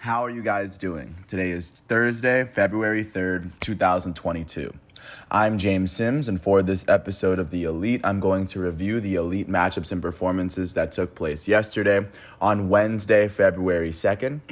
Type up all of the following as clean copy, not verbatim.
How are you guys doing? Today is Thursday, February 3rd, 2022. I'm James Sims, and for this episode of The Elite, I'm going to review the Elite matchups and performances that took place yesterday on Wednesday, February 2nd.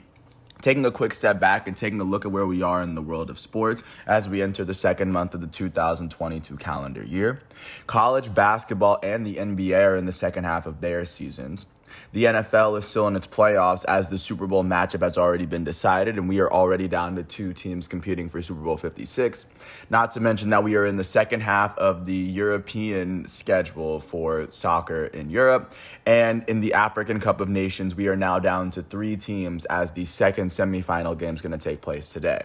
Taking a quick step back and taking a look at where we are in the world of sports as we enter the second month of the 2022 calendar year. College basketball and the NBA are in the second half of their seasons. The NFL is still in its playoffs as the Super Bowl matchup has already been decided, and we are already down to two teams competing for Super Bowl 56. Not to mention that we are in the second half of the European schedule for soccer in Europe, and in the African Cup of Nations, we are now down to three teams as the second semifinal game is going to take place today.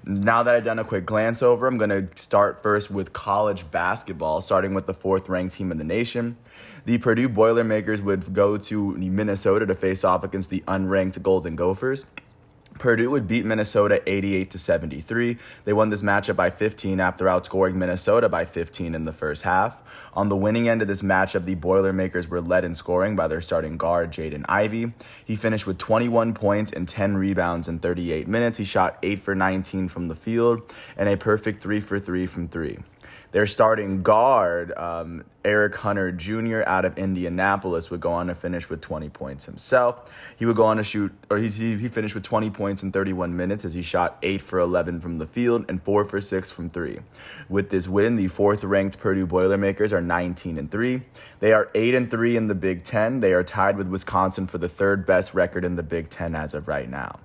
Now that I've done a quick glance over, I'm going to start first with college basketball, starting with the fourth-ranked team in the nation. The Purdue Boilermakers would go to Minnesota to face off against the unranked Golden Gophers. Purdue would beat Minnesota 88-73. They won this matchup by 15 after outscoring Minnesota by 15 in the first half. On the winning end of this matchup, the Boilermakers were led in scoring by their starting guard, Jaden Ivey. He finished with 21 points and 10 rebounds in 38 minutes. He shot 8 for 19 from the field and a perfect 3 for 3 from three. Their starting guard, Eric Hunter Jr. out of Indianapolis, would go on to finish with 20 points himself. He would go on to shoot, or he finished with 20 points in 31 minutes as he shot 8 for 11 from the field and 4 for 6 from three. With this win, the fourth-ranked Purdue Boilermakers are 19-3. They are 8-3 in the Big Ten. They are tied with Wisconsin for the third best record in the Big Ten as of right now.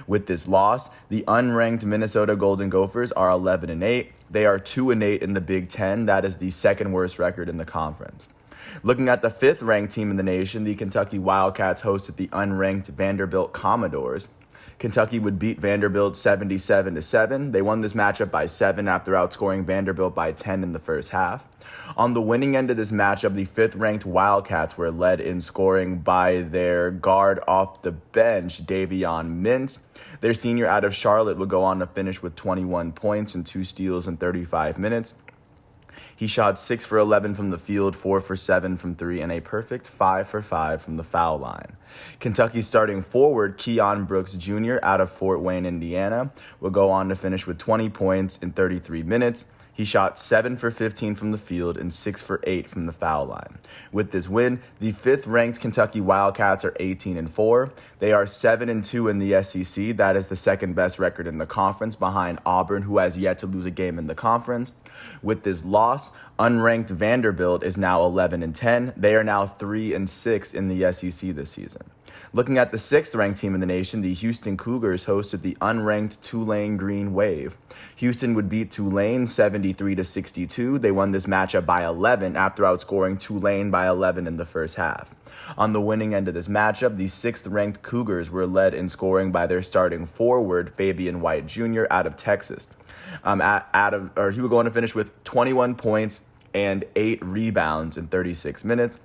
With this loss, the unranked Minnesota Golden Gophers are 11-8. They are 2-8 in the Big Ten. That is the second worst record in the conference. Looking at the fifth-ranked team in the nation, the Kentucky Wildcats hosted the unranked Vanderbilt Commodores. Kentucky would beat Vanderbilt 77-7. They won this matchup by 7 after outscoring Vanderbilt by 10 in the first half. On the winning end of this matchup, the fifth-ranked Wildcats were led in scoring by their guard off the bench, Davion Mintz. Their senior out of Charlotte would go on to finish with 21 points and 2 steals in 35 minutes. He shot 6 for 11 from the field, 4 for 7 from three, and a perfect 5 for 5 from the foul line. Kentucky's starting forward, Keon Brooks Jr. out of Fort Wayne, Indiana, will go on to finish with 20 points in 33 minutes. He shot 7 for 15 from the field and 6 for 8 from the foul line. With this win, the fifth-ranked Kentucky Wildcats are 18-4. They are 7-2 in the SEC. That is the second best record in the conference behind Auburn, who has yet to lose a game in the conference. With this loss, unranked Vanderbilt is now 11-10. They are now 3-6 in the SEC this season. Looking at the sixth-ranked team in the nation, the Houston Cougars hosted the unranked Tulane Green Wave. Houston would beat Tulane 73-62. They won this matchup by 11 after outscoring Tulane by 11 in the first half. On the winning end of this matchup, the sixth-ranked Cougars were led in scoring by their starting forward, Fabian White Jr. out of Texas. He would go on to finish with 21 points and 8 rebounds in 36 minutes.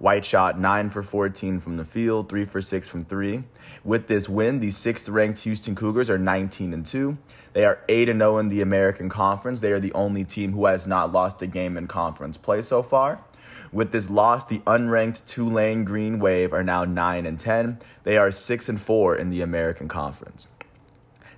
White shot 9 for 14 from the field, 3 for 6 from three. With this win, the sixth-ranked Houston Cougars are 19-2. They are 8-0 in the American Conference. They are the only team who has not lost a game in conference play so far. With this loss, the unranked Tulane Green Wave are now 9-10. They are 6-4 in the American Conference.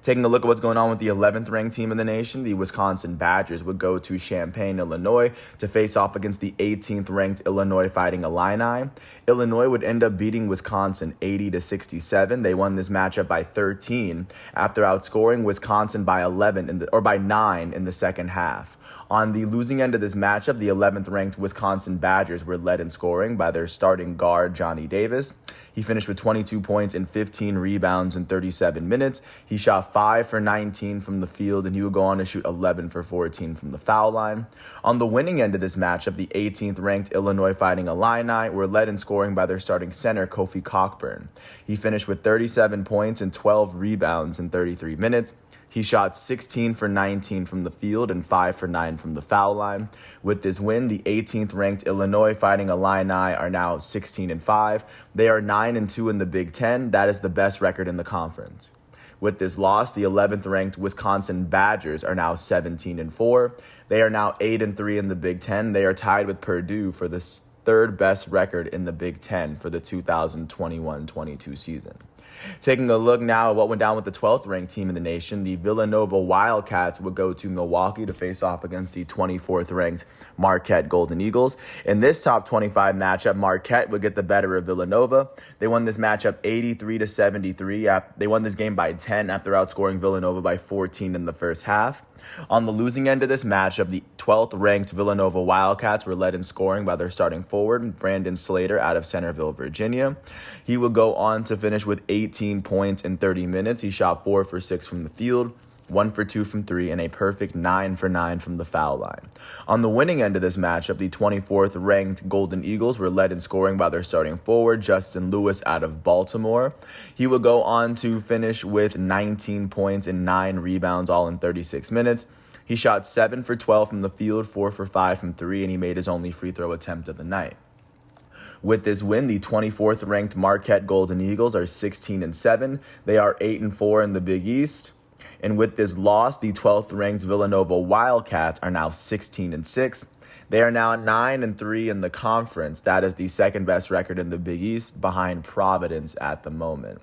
Taking a look at what's going on with the 11th-ranked team in the nation, the Wisconsin Badgers would go to Champaign, Illinois, to face off against the 18th-ranked Illinois Fighting Illini. Illinois would end up beating Wisconsin 80-67. They won this matchup by 13 after outscoring Wisconsin by 9 in the second half. On the losing end of this matchup, the 11th-ranked Wisconsin Badgers were led in scoring by their starting guard, Johnny Davis. He finished with 22 points and 15 rebounds in 37 minutes. He shot 5 for 19 from the field, and he would go on to shoot 11 for 14 from the foul line. On the winning end of this matchup, the 18th-ranked Illinois Fighting Illini were led in scoring by their starting center, Kofi Cockburn. He finished with 37 points and 12 rebounds in 33 minutes. He shot 16 for 19 from the field and 5 for 9 from the foul line. With this win, the 18th-ranked Illinois Fighting Illini are now 16-5. They are 9-2 in the Big Ten. That is the best record in the conference. With this loss, the 11th-ranked Wisconsin Badgers are now 17-4. They are now 8-3 in the Big Ten. They are tied with Purdue for the third best record in the Big Ten for the 2021-22 season. Taking a look now at what went down with the 12th ranked team in the nation, the Villanova Wildcats would go to Milwaukee to face off against the 24th ranked Marquette Golden Eagles. In this top 25 matchup, Marquette would get the better of Villanova. They won this matchup 83-73. They won this game by 10 after outscoring Villanova by 14 in the first half. On the losing end of this matchup, the 12th ranked Villanova Wildcats were led in scoring by their starting forward, Brandon Slater, out of Centerville, Virginia. He would go on to finish with 18 points in 30 minutes. He shot 4 for 6 from the field, 1 for 2 from 3, and a perfect 9 for 9 from the foul line. On the winning end of this matchup, the 24th ranked Golden Eagles were led in scoring by their starting forward, Justin Lewis, out of Baltimore. He would go on to finish with 19 points and 9 rebounds, all in 36 minutes. He shot 7 for 12 from the field, 4 for 5 from 3, and he made his only free throw attempt of the night. With this win, the 24th ranked Marquette Golden Eagles are 16-7. They are 8-4 in the Big East. And with this loss, the 12th ranked Villanova Wildcats are now 16-6. They are now 9-3 in the conference. That is the second best record in the Big East, behind Providence at the moment.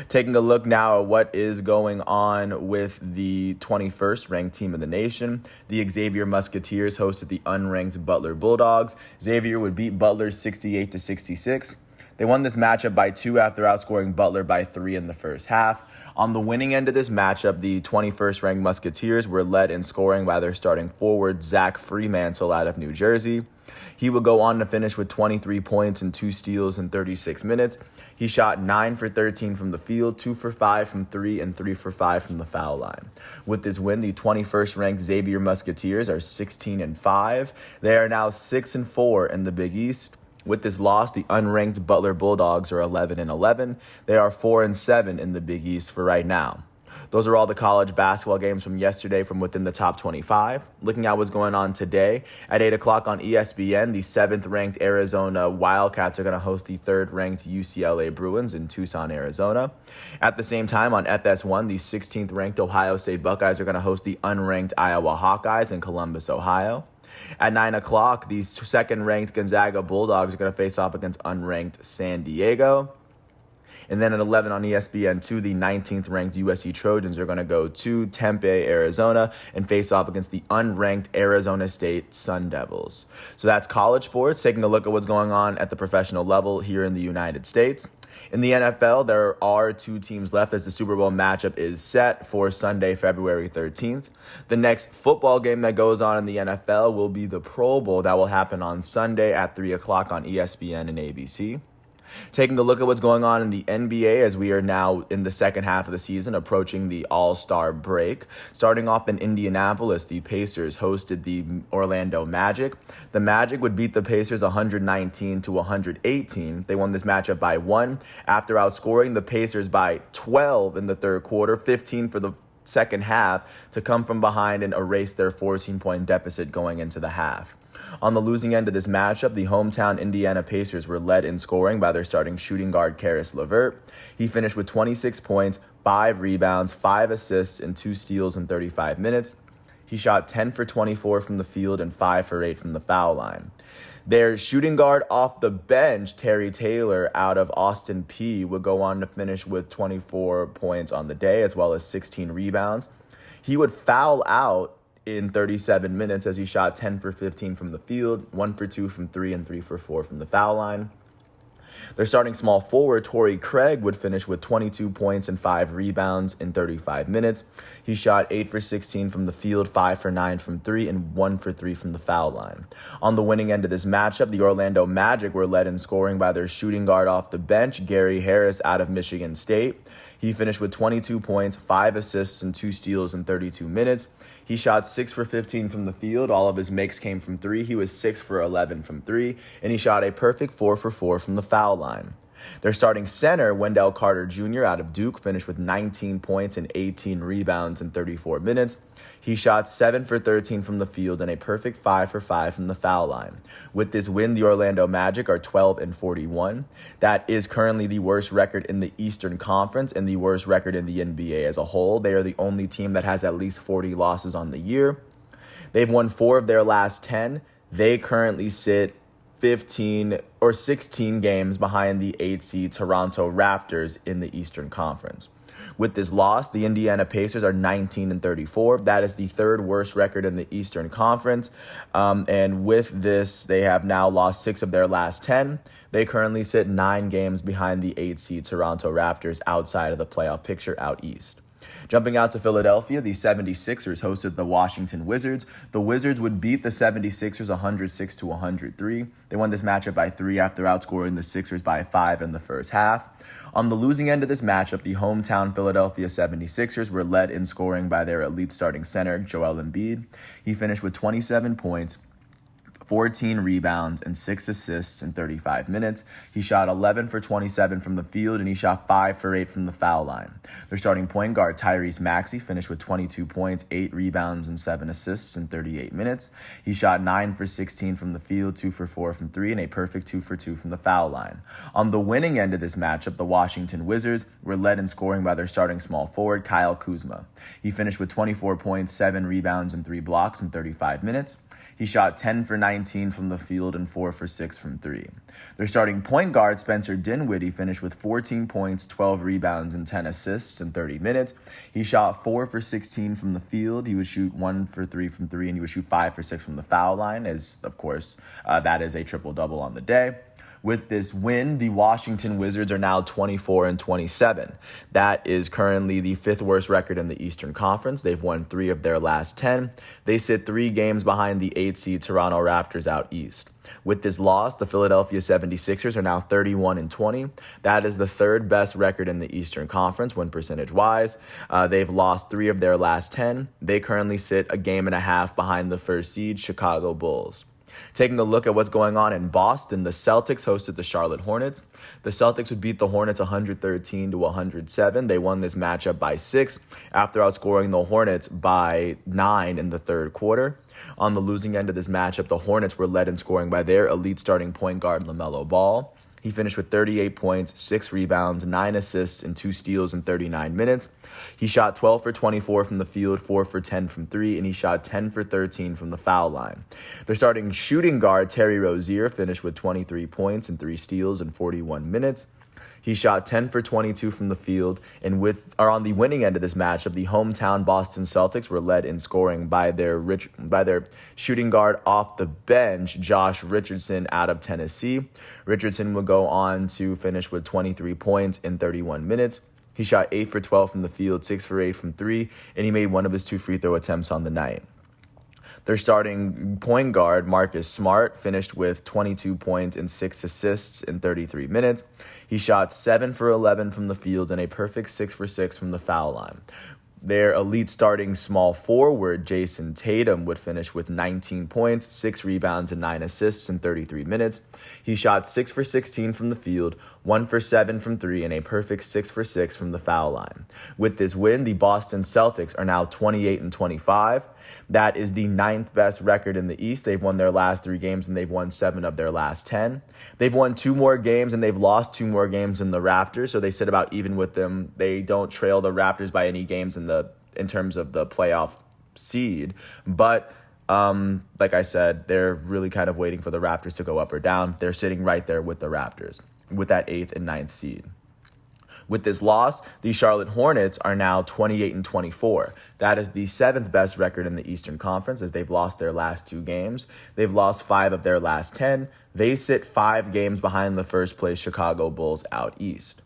Taking a look now at what is going on with the 21st ranked team in the nation, the Xavier Musketeers hosted the unranked Butler Bulldogs. Xavier would beat Butler 68-66. They won this matchup by 2 after outscoring Butler by 3 in the first half. On the winning end of this matchup, the 21st ranked Musketeers were led in scoring by their starting forward, Zach Freemantle, out of New Jersey. He would go on to finish with 23 points and 2 steals in 36 minutes. He shot 9 for 13 from the field, 2 for 5 from 3, and 3 for 5 from the foul line. With this win, the 21st ranked Xavier Musketeers are 16-5. They are now 6-4 in the Big East. With this loss, the unranked Butler Bulldogs are 11-11. They are 4-7 in the Big East for right now. Those are all the college basketball games from yesterday from within the top 25. Looking at what's going on today, at 8 o'clock on ESPN, the 7th-ranked Arizona Wildcats are going to host the 3rd-ranked UCLA Bruins in Tucson, Arizona. At the same time, on FS1, the 16th-ranked Ohio State Buckeyes are going to host the unranked Iowa Hawkeyes in Columbus, Ohio. At 9 o'clock, the 2nd-ranked Gonzaga Bulldogs are going to face off against unranked San Diego. And then at 11 on ESPN2, the 19th-ranked USC Trojans are going to go to Tempe, Arizona, and face off against the unranked Arizona State Sun Devils. So that's college sports, taking a look at what's going on at the professional level here in the United States. In the NFL, there are 2 teams left as the Super Bowl matchup is set for Sunday, February 13th. The next football game that goes on in the NFL will be the Pro Bowl that will happen on Sunday at 3 o'clock on ESPN and ABC. Taking a look at what's going on in the NBA as we are now in the second half of the season, approaching the All-Star break. Starting off in Indianapolis, the Pacers hosted the Orlando Magic. The Magic would beat the Pacers 119-118. They won this matchup by 1 after outscoring the Pacers by 12 in the third quarter, 15 for the second half, to come from behind and erase their 14-point deficit going into the half. On the losing end of this matchup, the hometown Indiana Pacers were led in scoring by their starting shooting guard, Karis LeVert. He finished with 26 points, 5 rebounds, 5 assists, and 2 steals in 35 minutes. He shot 10 for 24 from the field and 5 for 8 from the foul line. Their shooting guard off the bench, Terry Taylor, out of Austin Peay, would go on to finish with 24 points on the day, as well as 16 rebounds. He would foul out in 37 minutes as he shot 10 for 15 from the field, 1 for 2 from 3, and 3 for 4 from the foul line. Their starting small forward, Torrey Craig, would finish with 22 points and 5 rebounds in 35 minutes. He shot 8 for 16 from the field, 5 for 9 from 3, and 1 for 3 from the foul line. On the winning end of this matchup, the Orlando Magic were led in scoring by their shooting guard off the bench, Gary Harris, out of Michigan State. He finished with 22 points, 5 assists, and 2 steals in 32 minutes. He shot 6 for 15 from the field. All of his makes came from 3. He was 6 for 11 from 3, and he shot a perfect 4 for 4 from the foul line. Their starting center, Wendell Carter Jr. out of Duke, finished with 19 points and 18 rebounds in 34 minutes. He shot 7 for 13 from the field and a perfect 5 for 5 from the foul line. With this win, the Orlando Magic are 12-41. That is currently the worst record in the Eastern Conference and the worst record in the NBA as a whole. They are the only team that has at least 40 losses on the year. They've won 4 of their last 10. They currently sit 16 games behind the 8 seed Toronto Raptors in the Eastern Conference. With this loss, the Indiana Pacers are 19-34. That is the third worst record in the Eastern Conference. And with this, they have now lost 6 of their last 10. They currently sit 9 games behind the 8 seed Toronto Raptors outside of the playoff picture out east. Jumping out to Philadelphia, the 76ers hosted the Washington Wizards. The Wizards would beat the 76ers 106-103. They won this matchup by 3 after outscoring the Sixers by 5 in the first half. On the losing end of this matchup, the hometown Philadelphia 76ers were led in scoring by their elite starting center, Joel Embiid. He finished with 27 points, 14 rebounds, and 6 assists in 35 minutes. He shot 11 for 27 from the field, and he shot 5 for 8 from the foul line. Their starting point guard, Tyrese Maxey, finished with 22 points, 8 rebounds, and 7 assists in 38 minutes. He shot 9 for 16 from the field, 2 for 4 from 3, and a perfect 2 for 2 from the foul line. On the winning end of this matchup, the Washington Wizards were led in scoring by their starting small forward, Kyle Kuzma. He finished with 24 points, 7 rebounds, and 3 blocks in 35 minutes. He shot 10 for 19 from the field and 4 for 6 from 3. Their starting point guard, Spencer Dinwiddie, finished with 14 points, 12 rebounds, and 10 assists in 30 minutes. He shot 4 for 16 from the field. He would shoot 1 for 3 from 3, and he would shoot 5 for 6 from the foul line, as, of course, that is a triple-double on the day. With this win, the Washington Wizards are now 24-27. That is currently the 5th worst record in the Eastern Conference. They've won 3 of their last 10. They sit 3 games behind the 8 seed Toronto Raptors out east. With this loss, the Philadelphia 76ers are now 31-20. That is the 3rd best record in the Eastern Conference, win percentage-wise. They've lost 3 of their last 10. They currently sit a game and a half behind the 1st seed Chicago Bulls. Taking a look at what's going on in Boston, the Celtics hosted the Charlotte Hornets. The Celtics would beat the Hornets 113-107. They won this matchup by 6 after outscoring the Hornets by 9 in the third quarter. On the losing end of this matchup, the Hornets were led in scoring by their elite starting point guard, LaMelo Ball. He finished with 38 points, 6 rebounds, 9 assists, and 2 steals in 39 minutes. He shot 12 for 24 from the field, 4 for 10 from 3, and he shot 10 for 13 from the foul line. Their starting shooting guard, Terry Rozier, finished with 23 points and 3 steals in 41 minutes. He shot 10 for 22 from the field, and on the winning end of this matchup, the hometown Boston Celtics were led in scoring by their shooting guard off the bench, Josh Richardson, out of Tennessee. Richardson would go on to finish with 23 points in 31 minutes. He shot 8 for 12 from the field, 6 for 8 from 3, and he made one of his 2 free throw attempts on the night. Their starting point guard, Marcus Smart, finished with 22 points and 6 assists in 33 minutes. He shot 7 for 11 from the field and a perfect 6 for 6 from the foul line. Their elite starting small forward, Jason Tatum, would finish with 19 points, 6 rebounds, and 9 assists in 33 minutes. He shot 6 for 16 from the field, 1 for 7 from 3, and a perfect 6 for 6 from the foul line. With this win, the Boston Celtics are now 28-25. That is the 9th best record in the East. They've won their last 3 games, and they've won 7 of their last 10. They've won 2 more games, and they've lost 2 more games than the Raptors, so they sit about even with them. They don't trail the Raptors by any games in terms of the playoff seed. But like I said, they're really kind of waiting for the Raptors to go up or down. They're sitting right there with the Raptors, with that 8th and 9th seed. With this loss, the Charlotte Hornets are now 28-24. That is the 7th best record in the Eastern Conference, as they've lost their last 2 games. They've lost 5 of their last 10. They sit 5 games behind the first place Chicago Bulls out east.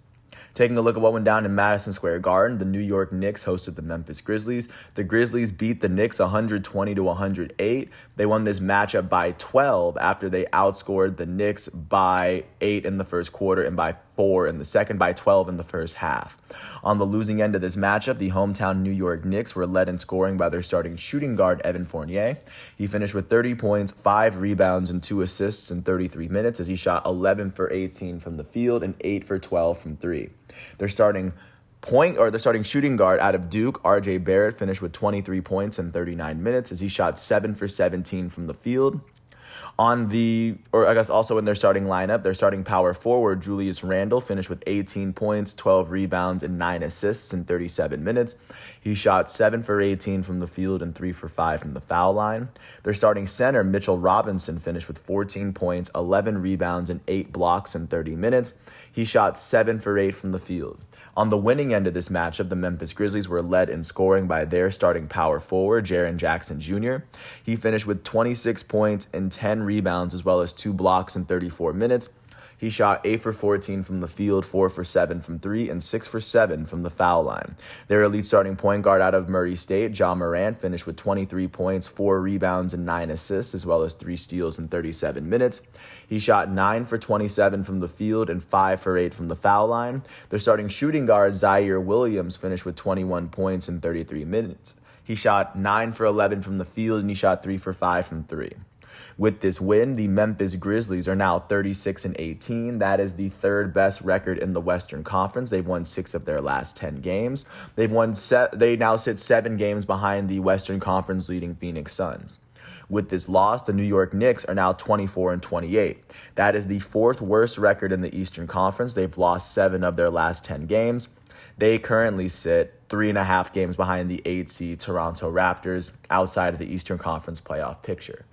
Taking a look at what went down in Madison Square Garden, the New York Knicks hosted the Memphis Grizzlies. The Grizzlies beat the Knicks 120-108. They won this matchup by 12 after they outscored the Knicks by 8 in the first quarter and by 4 in the second, by 12 in the first half. On the losing end of this matchup, the hometown New York Knicks were led in scoring by their starting shooting guard, Evan Fournier. He finished with 30 points, 5 rebounds, and 2 assists in 33 minutes as he shot 11 for 18 from the field and 8 for 12 from 3. Their starting shooting guard out of Duke, RJ Barrett, finished with 23 points in 39 minutes as he shot 7 for 17 from the field. Also in their starting lineup, their starting power forward, Julius Randle, finished with 18 points, 12 rebounds, and 9 assists in 37 minutes. He shot 7 for 18 from the field and 3 for 5 from the foul line. Their starting center, Mitchell Robinson, finished with 14 points, 11 rebounds, and 8 blocks in 30 minutes. He shot 7 for 8 from the field. On the winning end of this matchup, the Memphis Grizzlies were led in scoring by their starting power forward, Jaren Jackson Jr. He finished with 26 points and 10 rebounds, as well as 2 blocks in 34 minutes. He shot 8 for 14 from the field, 4 for 7 from 3, and 6 for 7 from the foul line. Their elite starting point guard out of Murray State, Ja Morant, finished with 23 points, 4 rebounds, and 9 assists, as well as 3 steals in 37 minutes. He shot 9 for 27 from the field and 5 for 8 from the foul line. Their starting shooting guard, Zaire Williams, finished with 21 points in 33 minutes. He shot 9 for 11 from the field, and he shot 3 for 5 from 3. With this win, the Memphis Grizzlies are now 36-18. That is the third best record in the Western Conference. They've won 6 of their last 10 games. They now sit 7 games behind the Western Conference leading Phoenix Suns. With this loss, the New York Knicks are now 24-28. That is the 4th worst record in the Eastern Conference. They've lost 7 of their last 10 games. They currently sit 3.5 games behind the 8 seed Toronto Raptors outside of the Eastern Conference playoff picture.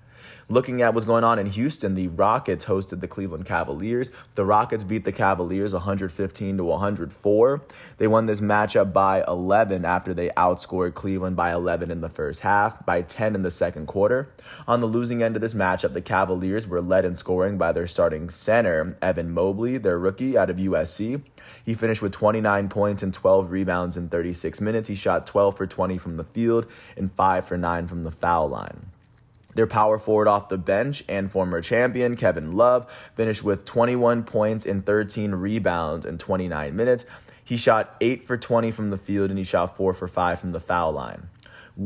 Looking at what's going on in Houston, the Rockets hosted the Cleveland Cavaliers. The Rockets beat the Cavaliers 115-104. They won this matchup by 11 after they outscored Cleveland by 11 in the first half, by 10 in the second quarter. On the losing end of this matchup, the Cavaliers were led in scoring by their starting center, Evan Mobley, their rookie out of USC. He finished with 29 points and 12 rebounds in 36 minutes. He shot 12 for 20 from the field and 5 for 9 from the foul line. Their power forward off the bench and former champion, Kevin Love, finished with 21 points and 13 rebounds in 29 minutes. He shot 8 for 20 from the field, and he shot 4 for 5 from the foul line.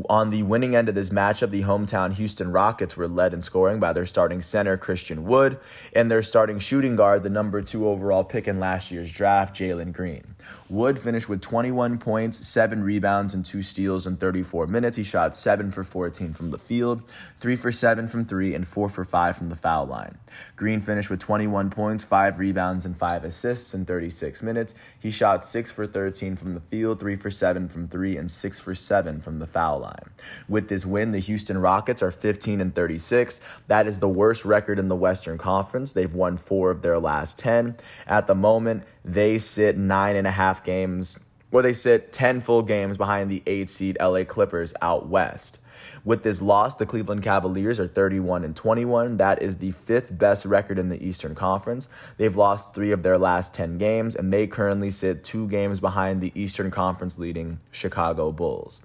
On the winning end of this matchup, the hometown Houston Rockets were led in scoring by their starting center, Christian Wood, and their starting shooting guard, the number 2 overall pick in last year's draft, Jalen Green. Wood finished with 21 points, 7 rebounds, and 2 steals in 34 minutes. He shot 7 for 14 from the field, 3 for 7 from 3, and 4 for 5 from the foul line. Green finished with 21 points, 5 rebounds, and 5 assists in 36 minutes. He shot 6 for 13 from the field, 3 for 7 from 3, and 6 for 7 from the foul line. With this win, the Houston Rockets are 15-36. That is the worst record in the Western Conference. They've won 4 of their last 10. At the moment, they sit 9.5 games, or they sit 10 full games behind the 8 seed LA Clippers out west. With this loss, the Cleveland Cavaliers are 31-21. That is the 5th best record in the Eastern Conference. They've lost 3 of their last 10 games, and they currently sit 2 games behind the Eastern Conference leading Chicago Bulls.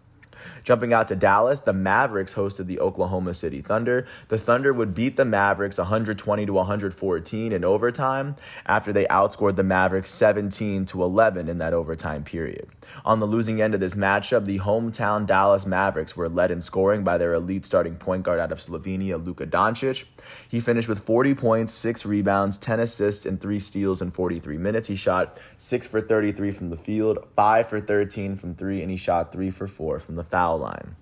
Jumping out to Dallas, the Mavericks hosted the Oklahoma City Thunder. The Thunder would beat the Mavericks 120-114 in overtime after they outscored the Mavericks 17-11 in that overtime period. On the losing end of this matchup, the hometown Dallas Mavericks were led in scoring by their elite starting point guard out of Slovenia, Luka Doncic. He finished with 40 points, 6 rebounds, 10 assists, and 3 steals in 43 minutes. He shot 6 for 33 from the field, 5 for 13 from 3, and he shot 3 for 4 from the foul line.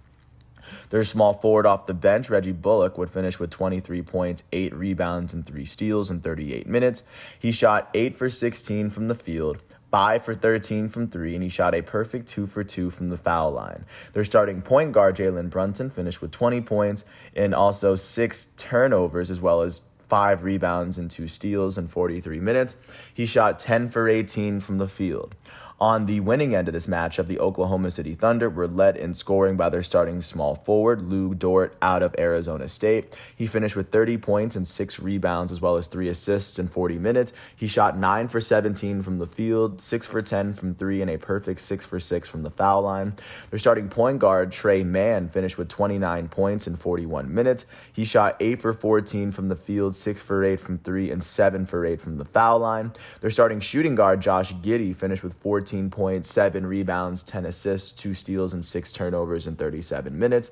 Their small forward off the bench, Reggie Bullock, would finish with 23 points, 8 rebounds, and 3 steals in 38 minutes. He shot 8 for 16 from the field, 5 for 13 from 3, and he shot a perfect 2 for 2 from the foul line. Their starting point guard, Jalen Brunson, finished with 20 points and also 6 turnovers, as well as 5 rebounds and 2 steals in 43 minutes. He shot 10 for 18 from the field. On the winning end of this matchup, the Oklahoma City Thunder were led in scoring by their starting small forward, Lou Dort, out of Arizona State. He finished with 30 points and 6 rebounds, as well as 3 assists in 40 minutes. He shot 9 for 17 from the field, 6 for 10 from 3, and a perfect 6 for 6 from the foul line. Their starting point guard, Trey Mann, finished with 29 points in 41 minutes. He shot 8 for 14 from the field, 6 for 8 from 3, and 7 for 8 from the foul line. Their starting shooting guard, Josh Giddey, finished with 14 points, 7 rebounds, 10 assists, 2 steals, and 6 turnovers in 37 minutes.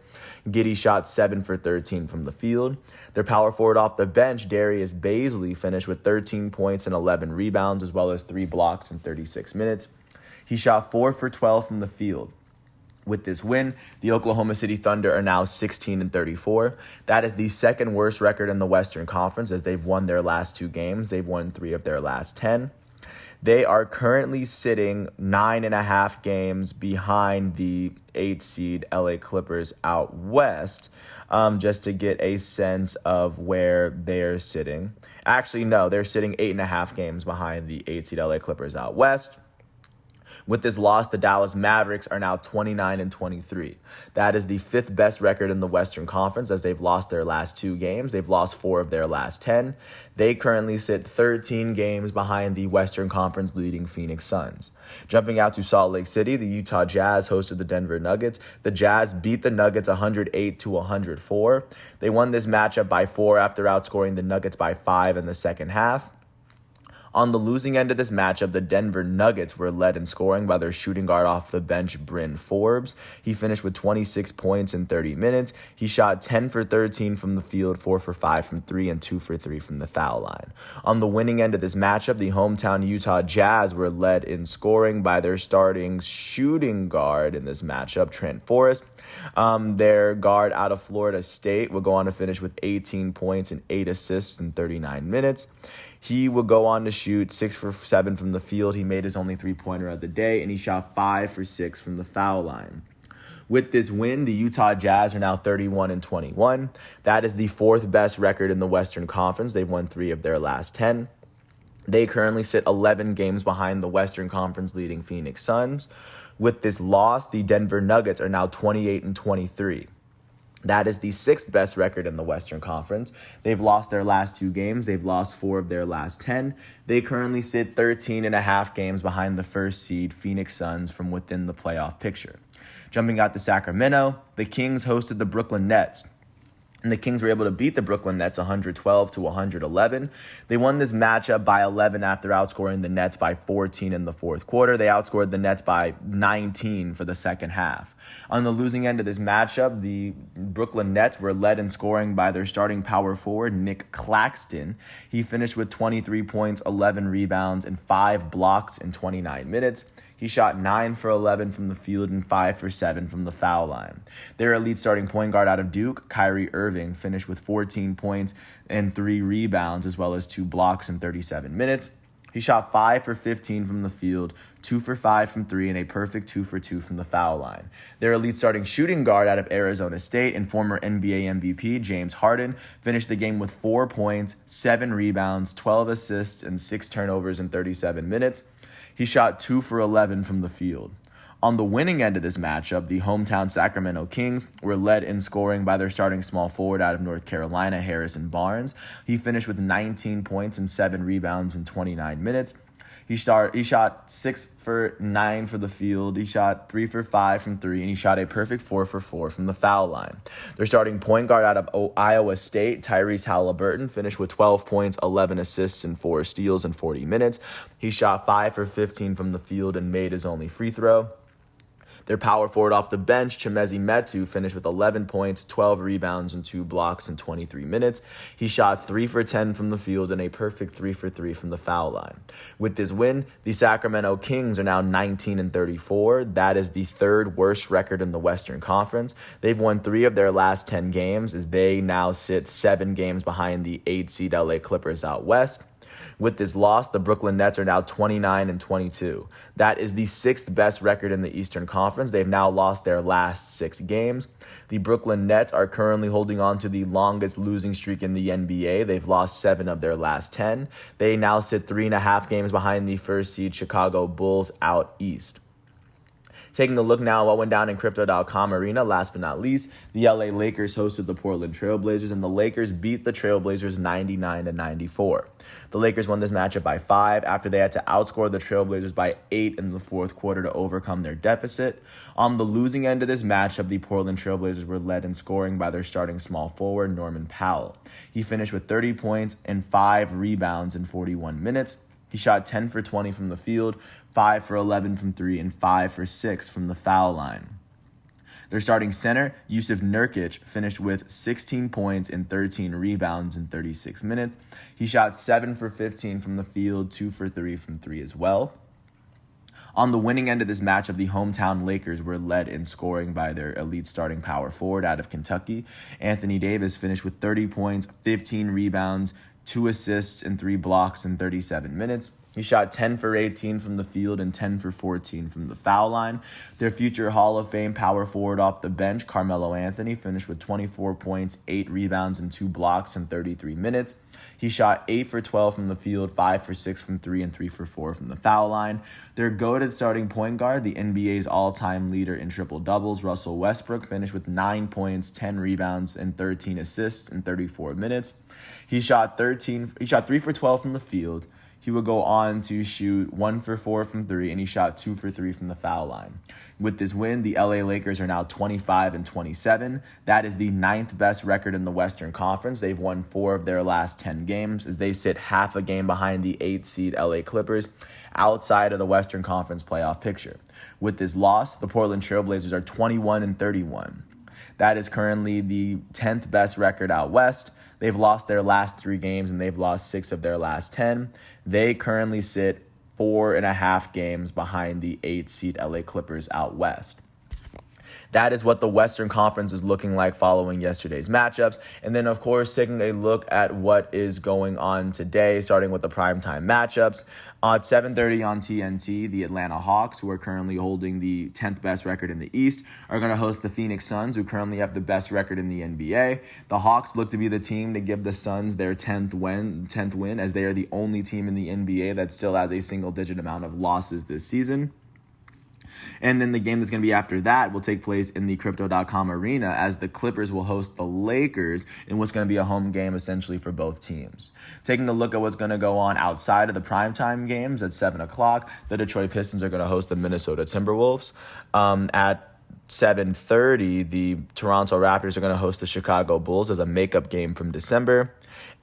Giddey shot 7 for 13 from the field. Their power forward off the bench, Darius Bazley, finished with 13 points and 11 rebounds, as well as 3 blocks in 36 minutes. He shot 4 for 12 from the field. With this win, the Oklahoma City Thunder are now 16-34. That is the second worst record in the Western Conference as they've won their last 2 games. They've won 3 of their last 10. They are currently sitting 9.5 games behind the 8 seed LA Clippers out west, just to get a sense of where they're sitting. Actually, no, they're sitting 8.5 games behind the 8 seed LA Clippers out west. With this loss, the Dallas Mavericks are now 29-23. That is the 5th best record in the Western Conference as they've lost their last 2 games. They've lost 4 of their last 10. They currently sit 13 games behind the Western Conference leading Phoenix Suns. Jumping out to Salt Lake City, the Utah Jazz hosted the Denver Nuggets. The Jazz beat the Nuggets 108-104. They won this matchup by 4 after outscoring the Nuggets by 5 in the second half. On the losing end of this matchup, the Denver Nuggets were led in scoring by their shooting guard off the bench, Bryn Forbes. He finished with 26 points in 30 minutes. He shot 10 for 13 from the field, 4 for 5 from 3, and 2 for 3 from the foul line. On the winning end of this matchup, the hometown Utah Jazz were led in scoring by their starting shooting guard in this matchup, Trent Forrest. Their guard out of Florida State will go on to finish with 18 points and 8 assists in 39 minutes. He would go on to shoot 6 for 7 from the field. He made his only 3-pointer of the day, and he shot 5 for 6 from the foul line. With this win, the Utah Jazz are now 31-21. That is the 4th best record in the Western Conference. They've won 3 of their last 10. They currently sit 11 games behind the Western Conference leading Phoenix Suns. With this loss, the Denver Nuggets are now 28-23. That is the 6th best record in the Western Conference. They've lost their last 2 games. They've lost 4 of their last 10. They currently sit 13.5 games behind the first seed Phoenix Suns from within the playoff picture. Jumping out to Sacramento, the Kings hosted the Brooklyn Nets. And the Kings were able to beat the Brooklyn Nets 112-111. They won this matchup by 11 after outscoring the Nets by 14 in the fourth quarter. They outscored the Nets by 19 for the second half. On the losing end of this matchup, the Brooklyn Nets were led in scoring by their starting power forward, Nick Claxton. He finished with 23 points, 11 rebounds, and 5 blocks in 29 minutes. He shot 9 for 11 from the field and 5 for 7 from the foul line. Their elite starting point guard out of Duke, Kyrie Irving, finished with 14 points and 3 rebounds, as well as 2 blocks in 37 minutes. He shot 5 for 15 from the field, 2 for 5 from 3, and a perfect 2 for 2 from the foul line. Their elite starting shooting guard out of Arizona State and former NBA MVP James Harden finished the game with 4 points, 7 rebounds, 12 assists, and 6 turnovers in 37 minutes. He shot 2 for 11 from the field. On the winning end of this matchup, the hometown Sacramento Kings were led in scoring by their starting small forward out of North Carolina, Harrison Barnes. He finished with 19 points and 7 rebounds in 29 minutes. He shot 6 for 9 for the field. He shot 3 for 5 from 3, and he shot a perfect 4 for 4 from the foul line. Their starting point guard out of Iowa State, Tyrese Halliburton, finished with 12 points, 11 assists, and 4 steals in 40 minutes. He shot 5 for 15 from the field and made his only free throw. Their power forward off the bench, Chimezie Metu, finished with 11 points, 12 rebounds, and 2 blocks in 23 minutes. He shot 3 for 10 from the field and a perfect 3 for 3 from the foul line. With this win, the Sacramento Kings are now 19-34. That is the 3rd worst record in the Western Conference. They've won 3 of their last 10 games as they now sit 7 games behind the 8 seed LA Clippers out west. With this loss, the Brooklyn Nets are now 29-22. That is the 6th best record in the Eastern Conference. They've now lost their last 6 games. The Brooklyn Nets are currently holding on to the longest losing streak in the NBA. They've lost 7 of their last 10. They now sit 3.5 games behind the first seed Chicago Bulls out east. Taking a look now at what went down in Crypto.com Arena, last but not least, the LA Lakers hosted the Portland Trailblazers, and the Lakers beat the Trailblazers 99-94. The Lakers won this matchup by 5 after they had to outscore the Trailblazers by 8 in the fourth quarter to overcome their deficit. On the losing end of this matchup, the Portland Trailblazers were led in scoring by their starting small forward, Norman Powell. He finished with 30 points and 5 rebounds in 41 minutes. He shot 10 for 20 from the field, 5 for 11 from 3, and 5 for 6 from the foul line. Their starting center, Yusuf Nurkic, finished with 16 points and 13 rebounds in 36 minutes. He shot 7 for 15 from the field, 2 for 3 from 3 as well. On the winning end of this matchup, the hometown Lakers were led in scoring by their elite starting power forward out of Kentucky. Anthony Davis finished with 30 points, 15 rebounds, 2 assists, and 3 blocks in 37 minutes. He shot 10 for 18 from the field and 10 for 14 from the foul line. Their future Hall of Fame power forward off the bench, Carmelo Anthony, finished with 24 points, 8 rebounds, and 2 blocks in 33 minutes. He shot 8 for 12 from the field, 5 for 6 from 3, and 3 for 4 from the foul line. Their go-to starting point guard, the NBA's all-time leader in triple-doubles, Russell Westbrook, finished with 9 points, 10 rebounds, and 13 assists in 34 minutes. He shot 3 for 12 from the field. He would go on to shoot 1 for 4 from 3, and he shot 2 for 3 from the foul line. With this win, the LA Lakers are now 25-27. That is the 9th best record in the Western Conference. They've won 4 of their last 10 games as they sit half a game behind the 8th seed LA Clippers outside of the Western Conference playoff picture. With this loss, the Portland Trailblazers are 21-31. That is currently the 10th best record out west. They've lost their last 3 games, and they've lost 6 of their last 10. They currently sit 4.5 games behind the 8th seed LA Clippers out west. That is what the Western Conference is looking like following yesterday's matchups. And then, of course, taking a look at what is going on today, starting with the primetime matchups. At 7:30 on TNT, the Atlanta Hawks, who are currently holding the 10th best record in the East, are going to host the Phoenix Suns, who currently have the best record in the NBA. The Hawks look to be the team to give the Suns their 10th win, as they are the only team in the NBA that still has a single-digit amount of losses this season. And then the game that's going to be after that will take place in the Crypto.com arena as the Clippers will host the Lakers in what's going to be a home game essentially for both teams. Taking a look at what's going to go on outside of the primetime games at 7 o'clock, the Detroit Pistons are going to host the Minnesota Timberwolves. At 7:30, the Toronto Raptors are going to host the Chicago Bulls as a makeup game from December.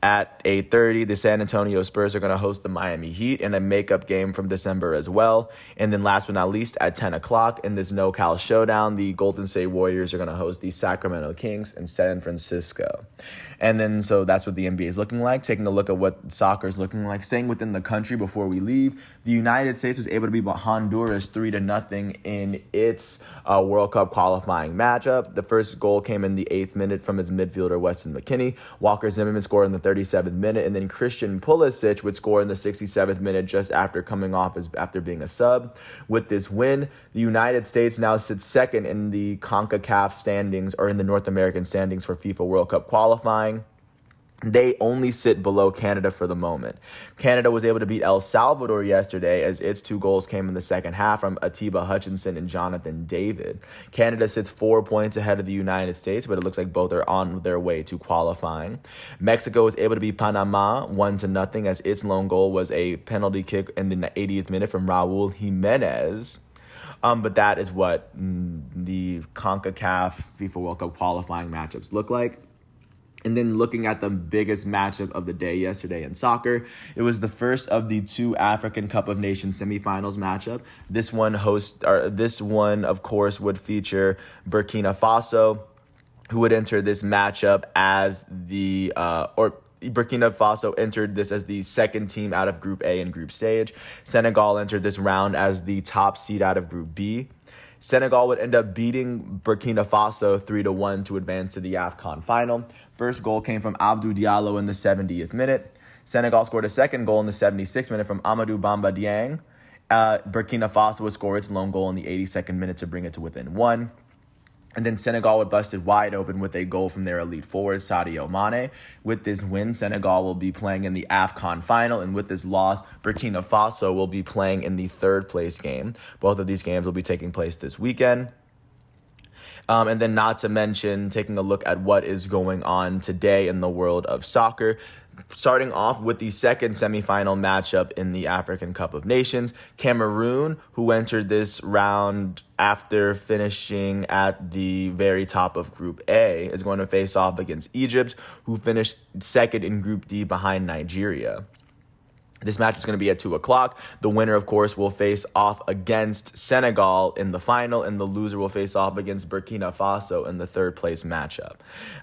At 8:30, the San Antonio Spurs are going to host the Miami Heat in a makeup game from December as well. And then last but not least, at 10 o'clock in this no-cal showdown, the Golden State Warriors are going to host the Sacramento Kings in San Francisco. And then so that's what the NBA is looking like. Taking a look at what soccer is looking like. Staying within the country before we leave, the United States was able to beat Honduras 3-0 in its World Cup qualifying matchup. The first goal came in the 8th minute from its midfielder, Weston McKennie. Walker Zimmerman scored in the 37th minute, and then Christian Pulisic would score in the 67th minute just after coming off after being a sub. With this win, the United States now sits second in the CONCACAF standings, or in the North American standings for FIFA World Cup qualifying. They only sit below Canada for the moment. Canada was able to beat El Salvador yesterday as its 2 goals came in the second half from Atiba Hutchinson and Jonathan David. Canada sits 4 points ahead of the United States, but it looks like both are on their way to qualifying. Mexico was able to beat Panama 1-0 as its lone goal was a penalty kick in the 80th minute from Raul Jimenez. But that is what the CONCACAF FIFA World Cup qualifying matchups look like. And then looking at the biggest matchup of the day yesterday in soccer, it was the first of the 2 African Cup of Nations semifinals matchup. This one, of course, would feature Burkina Faso, who would enter this matchup as Burkina Faso entered this as the second team out of Group A and Group Stage. Senegal entered this round as the top seed out of Group B. Senegal would end up beating Burkina Faso 3-1 to advance to the AFCON final. First goal came from Abdou Diallo in the 70th minute. Senegal scored a second goal in the 76th minute from Amadou Bamba Dieng. Burkina Faso would score its lone goal in the 82nd minute to bring it to within 1. And then Senegal would bust it wide open with a goal from their elite forward, Sadio Mane. With this win, Senegal will be playing in the AFCON final. And with this loss, Burkina Faso will be playing in the 3rd place game. Both of these games will be taking place this weekend. And then not to mention taking a look at what is going on today in the world of soccer. Starting off with the second semifinal matchup in the African Cup of Nations, Cameroon, who entered this round after finishing at the very top of Group A, is going to face off against Egypt, who finished second in Group D behind Nigeria. This match is going to be at 2 o'clock. The winner, of course, will face off against Senegal in the final, and the loser will face off against Burkina Faso in the third place matchup.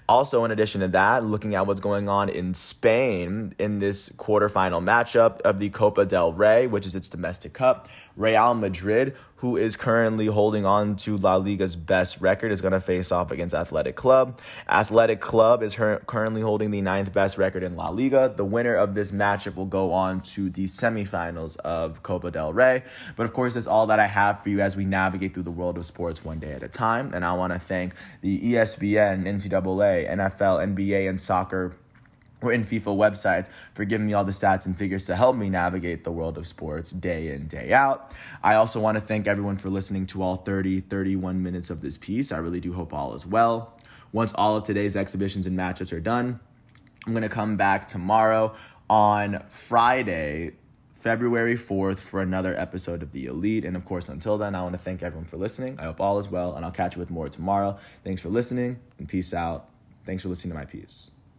Also, in addition to that, looking at what's going on in Spain in this quarterfinal matchup of the Copa del Rey, which is its domestic cup, Real Madrid, who is currently holding on to La Liga's best record, is going to face off against Athletic Club. Athletic Club is currently holding the 9th best record in La Liga. The winner of this matchup will go on to the semifinals of Copa del Rey. But of course, that's all that I have for you as we navigate through the world of sports one day at a time. And I want to thank the ESPN, NCAA, NFL, NBA, and soccer or in FIFA websites for giving me all the stats and figures to help me navigate the world of sports day in, day out. I also want to thank everyone for listening to all 31 minutes of this piece. I really do hope all is well. Once all of today's exhibitions and matchups are done, I'm going to come back tomorrow on Friday, February 4th, for another episode of The Elite. And of course, until then, I want to thank everyone for listening. I hope all is well, and I'll catch you with more tomorrow. Thanks for listening, and peace out. Thanks for listening to my piece.